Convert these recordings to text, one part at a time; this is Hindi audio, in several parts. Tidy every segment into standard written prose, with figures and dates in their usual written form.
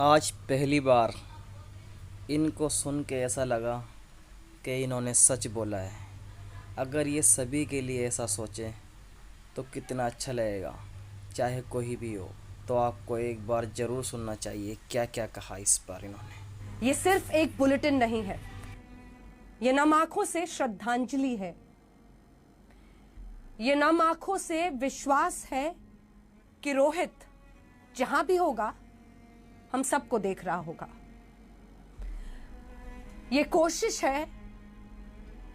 आज पहली बार इनको सुन के ऐसा लगा कि इन्होंने सच बोला है। अगर ये सभी के लिए ऐसा सोचें तो कितना अच्छा लगेगा। चाहे कोई भी हो तो आपको एक बार ज़रूर सुनना चाहिए क्या क्या कहा इस बार इन्होंने। ये सिर्फ एक बुलेटिन नहीं है, ये नम आंखों से श्रद्धांजलि है। ये नम आंखों से विश्वास है कि रोहित जहां भी होगा हम सबको देख रहा होगा। ये कोशिश है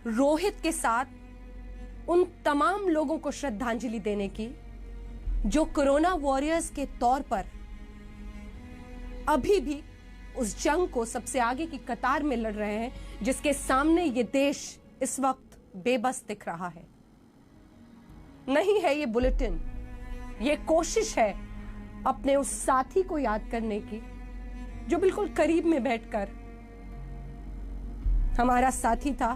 रोहित के साथ उन तमाम लोगों को श्रद्धांजलि देने की जो कोरोना वॉरियर्स के तौर पर अभी भी उस जंग को सबसे आगे की कतार में लड़ रहे हैं, जिसके सामने ये देश इस वक्त बेबस दिख रहा है। नहीं है ये बुलेटिन, ये कोशिश है अपने उस साथी को याद करने की जो बिल्कुल करीब में बैठकर हमारा साथी था,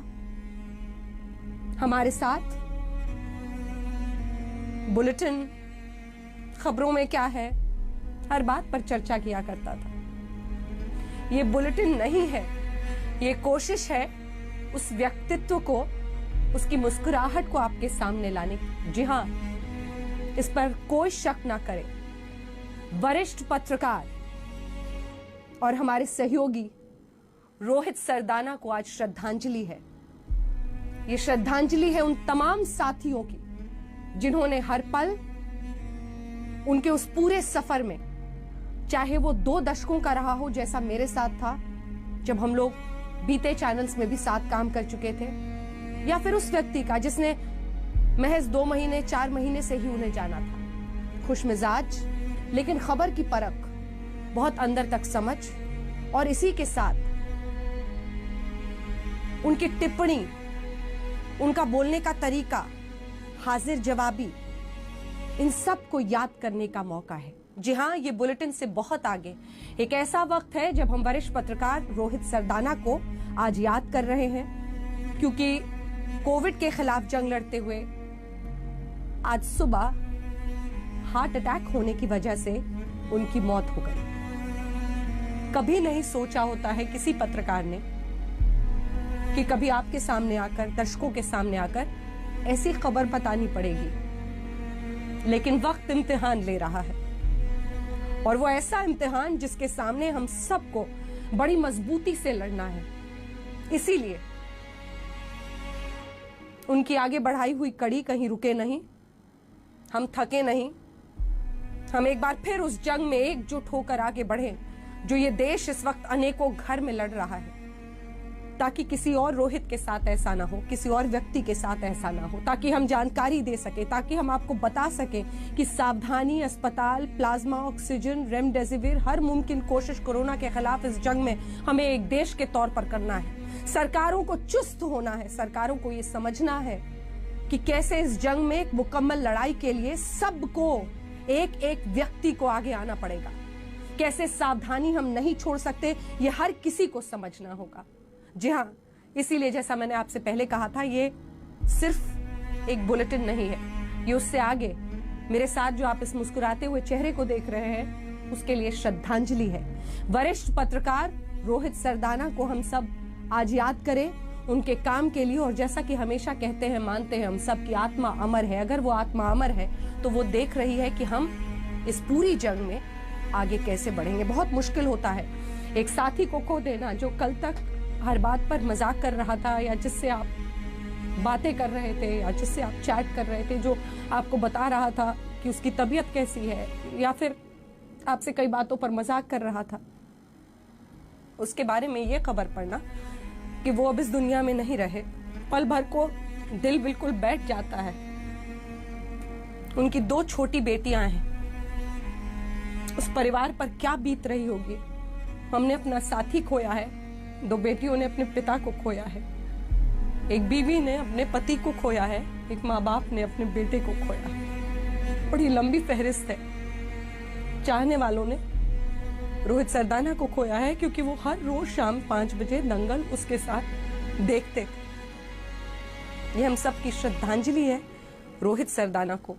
हमारे साथ। बुलेटिन खबरों में क्या है हर बात पर चर्चा किया करता था। ये बुलेटिन नहीं है, ये कोशिश है उस व्यक्तित्व को, उसकी मुस्कुराहट को आपके सामने लाने की। जी हां, इस पर कोई शक ना करे, वरिष्ठ पत्रकार और हमारे सहयोगी रोहित सरदाना को आज श्रद्धांजलि है। ये श्रद्धांजलि है उन तमाम साथियों की जिन्होंने हर पल उनके उस पूरे सफर में, चाहे वो 2 दशकों का रहा हो जैसा मेरे साथ था जब हम लोग बीते चैनल्स में भी साथ काम कर चुके थे, या फिर उस व्यक्ति का जिसने महज 2 महीने 4 महीने से ही उन्हें जाना था। खुश मिजाज लेकिन खबर की परख, बहुत अंदर तक समझ, और इसी के साथ उनकी टिप्पणी, उनका बोलने का तरीका, हाजिर जवाबी, इन सब को याद करने का मौका है। जी हां, ये बुलेटिन से बहुत आगे एक ऐसा वक्त है जब हम वरिष्ठ पत्रकार रोहित सरदाना को आज याद कर रहे हैं, क्योंकि कोविड के खिलाफ जंग लड़ते हुए आज सुबह हार्ट अटैक होने की वजह से उनकी मौत हो गई। कभी नहीं सोचा होता है किसी पत्रकार ने कि कभी आपके सामने आकर, दर्शकों के सामने आकर ऐसी खबर बतानी पड़ेगी, लेकिन वक्त इम्तिहान ले रहा है, और वो ऐसा इम्तिहान जिसके सामने हम सबको बड़ी मजबूती से लड़ना है। इसीलिए उनकी आगे बढ़ाई हुई कड़ी कहीं रुके नहीं, हम थके नहीं, हम एक बार फिर उस जंग में एकजुट होकर आगे बढ़े जो ये देश इस वक्त अनेकों घर में लड़ रहा है, ताकि किसी और रोहित के साथ ऐसा ना हो, किसी और व्यक्ति के साथ ऐसा ना हो, ताकि हम जानकारी दे सके, ताकि हम आपको बता सके कि सावधानी, अस्पताल, प्लाज्मा, ऑक्सीजन, रेमडेसिविर, हर मुमकिन कोशिश कोरोना के खिलाफ इस जंग में हमें एक देश के तौर पर करना है। सरकारों को चुस्त होना है, सरकारों को ये समझना है कि कैसे इस जंग में एक मुकम्मल लड़ाई के लिए सबको, एक एक व्यक्ति को आगे आना पड़ेगा। कैसे सावधानी हम नहीं छोड़ सकते, ये हर किसी को समझना होगा। जी हां, इसीलिए जैसा मैंने आपसे पहले कहा था, ये सिर्फ एक बुलेटिन नहीं है, ये उससे आगे मेरे साथ जो आप इस मुस्कुराते हुए चेहरे को देख रहे हैं उसके लिए श्रद्धांजलि है। वरिष्ठ पत्रकार रोहित सरदाना को हम सब आज याद करें उनके काम के लिए, और जैसा कि हमेशा कहते हैं, मानते हैं हम सब की आत्मा अमर है। अगर वो आत्मा अमर है तो वो देख रही है कि हम इस पूरी जंग में आगे कैसे बढ़ेंगे। बहुत मुश्किल होता है एक साथी को खो देना जो कल तक हर बात पर मजाक कर रहा था, या जिससे आप बातें कर रहे थे, या जिससे आप चैट कर रहे थे, जो आपको बता रहा था कि उसकी तबीयत कैसी है, या फिर आपसे कई बातों पर मजाक कर रहा था। उसके बारे में ये खबर पढ़ना कि वो अब इस दुनिया में नहीं रहे, पल भर को दिल बिल्कुल बैठ जाता है। उनकी 2 छोटी बेटियां हैं, उस परिवार पर क्या बीत रही होगी। हमने अपना साथी खोया है, 2 बेटियों ने अपने पिता को खोया है, एक बीवी ने अपने पति को खोया है, एक माँ बाप ने अपने बेटे को खोया है। बड़ी लंबी फहरिस्त है। चाहने वालों ने रोहित सरदाना को खोया है क्योंकि वो हर रोज शाम 5 बजे दंगल उसके साथ देखते थे। ये हम सब की श्रद्धांजलि है रोहित सरदाना को।